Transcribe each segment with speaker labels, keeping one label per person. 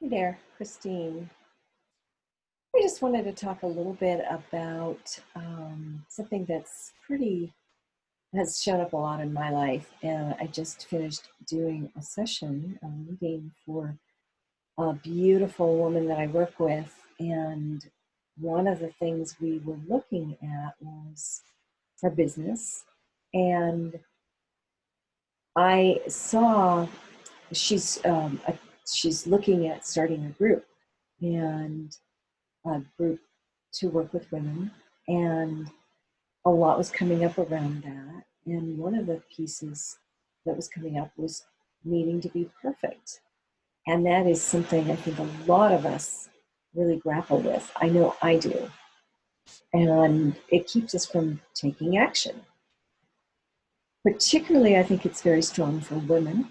Speaker 1: Hey there, Christine. I just wanted to talk a little bit about something that's has shown up a lot in my life. And I just finished doing a session, a meeting for a beautiful woman that I work with. And one of the things we were looking at was her business. And I saw she's looking at starting a group. And group to work with women, and a lot was coming up around that. And one of the pieces that was coming up was needing to be perfect. And that is something I think a lot of us really grapple with. I know I do. And it keeps us from taking action. Particularly, I think it's very strong for women.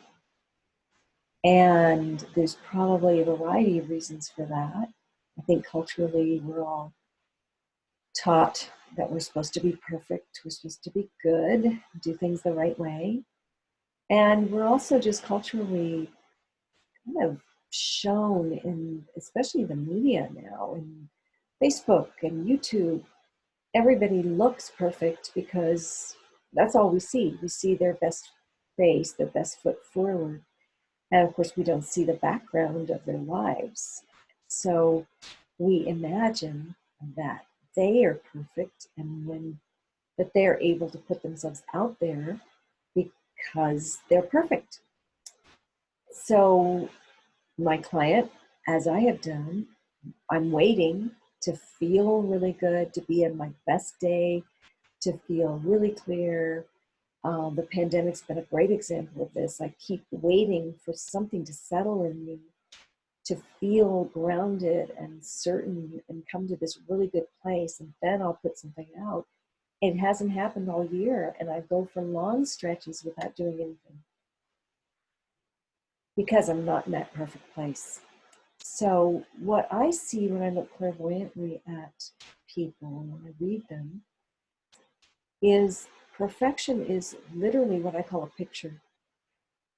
Speaker 1: And there's probably a variety of reasons for that. I think culturally, we're all taught that we're supposed to be perfect, we're supposed to be good, do things the right way. And we're also just culturally kind of shown in, especially the media now, in Facebook and YouTube, everybody looks perfect because that's all we see. We see their best face, their best foot forward. And of course, we don't see the background of their lives. So we imagine that they are perfect, and when that they're able to put themselves out there because they're perfect. So my client, as I have done, I'm waiting to feel really good, to be in my best day, to feel really clear. The pandemic's been a great example of this. I keep waiting for something to settle in me, to feel grounded and certain and come to this really good place, and then I'll put something out. It hasn't happened all year, and I go for long stretches without doing anything because I'm not in that perfect place. So what I see when I look clairvoyantly at people, when I read them, is perfection is literally what I call a picture.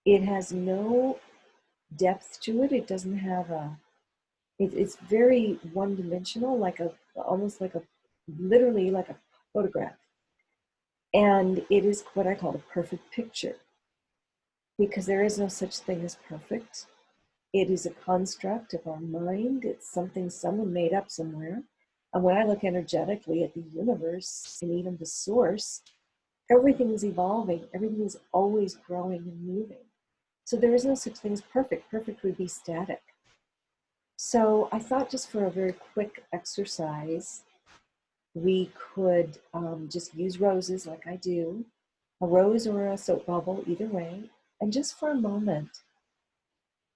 Speaker 1: It has no depth to it. It doesn't have it's very one-dimensional, almost like a, literally like a photograph. And it is what I call a perfect picture, because there is no such thing as perfect. It is a construct of our mind. It's something someone made up somewhere. And when I look energetically at the universe and even the source, everything is evolving. Everything is always growing and moving. So there is no such thing as perfect. Perfect would be static. So I thought, just for a very quick exercise, we could just use roses like I do, a rose or a soap bubble, either way, and just for a moment,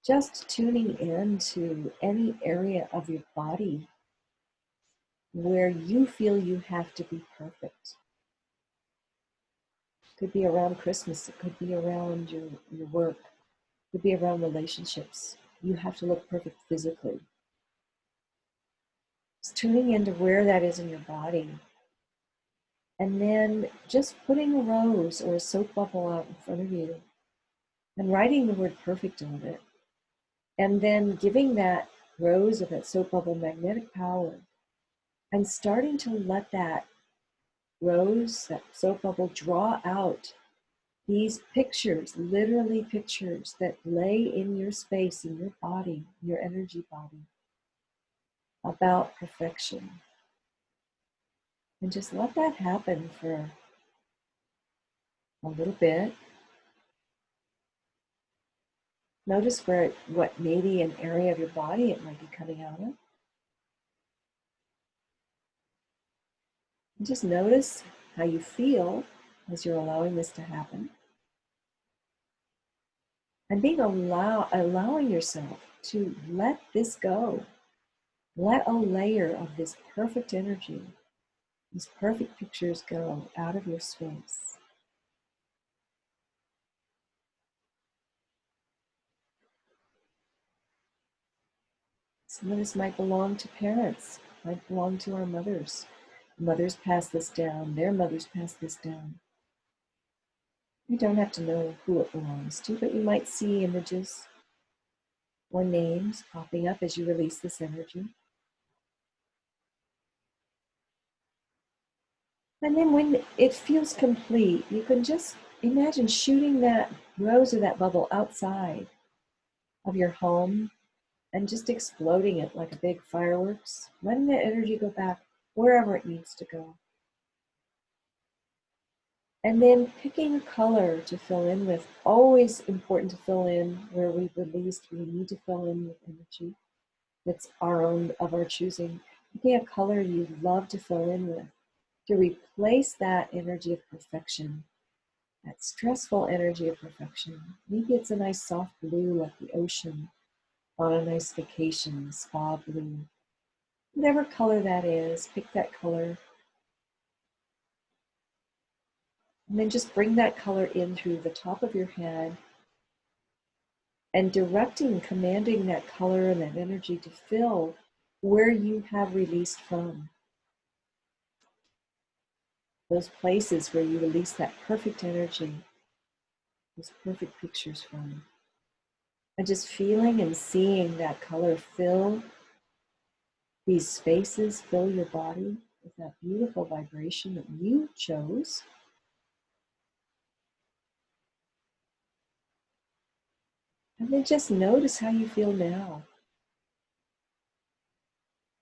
Speaker 1: just tuning in to any area of your body where you feel you have to be perfect. It could be around Christmas, it could be around your work, it could be around relationships. You have to look perfect physically. Just tuning into where that is in your body. And then just putting a rose or a soap bubble out in front of you and writing the word perfect on it. And then giving that rose or that soap bubble magnetic power, and starting to let that rose, that soap bubble, draw out these pictures, literally pictures that lay in your space, in your body, your energy body, about perfection. And just let that happen for a little bit. Notice what maybe an area of your body it might be coming out of. And just notice how you feel as you're allowing this to happen. And allowing yourself to let this go. Let a layer of this perfect energy, these perfect pictures, go out of your space. Some of this might belong to parents, might belong to our mothers. Mothers pass this down, their mothers pass this down. You don't have to know who it belongs to, but you might see images. or names popping up as you release this energy. And then when it feels complete, you can just imagine shooting that rose or that bubble outside of your home and just exploding it like a big fireworks, letting that energy go back wherever it needs to go. And then picking a color to fill in with, always important to fill in where we've released, we need to fill in with energy that's our own, of our choosing. Picking a color you love to fill in with, to replace that energy of perfection, that stressful energy of perfection. Maybe it's a nice soft blue like the ocean on a nice vacation, spa blue. Whatever color that is, pick that color. And then just bring that color in through the top of your head and directing, commanding that color and that energy to fill where you have released from. Those places where you release that perfect energy, those perfect pictures from. And just feeling and seeing that color fill these spaces, fill your body with that beautiful vibration that you chose. And then just notice how you feel now.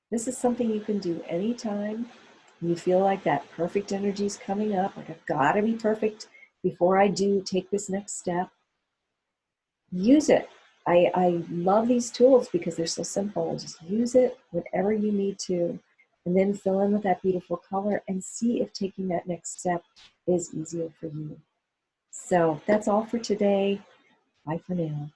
Speaker 1: This is something you can do anytime you feel like that perfect energy is coming up, like I've got to be perfect before I do take this next step. Use it. I love these tools because they're so simple. Just use it whenever you need to, and then fill in with that beautiful color and see if taking that next step is easier for you. So that's all for today. Bye for now.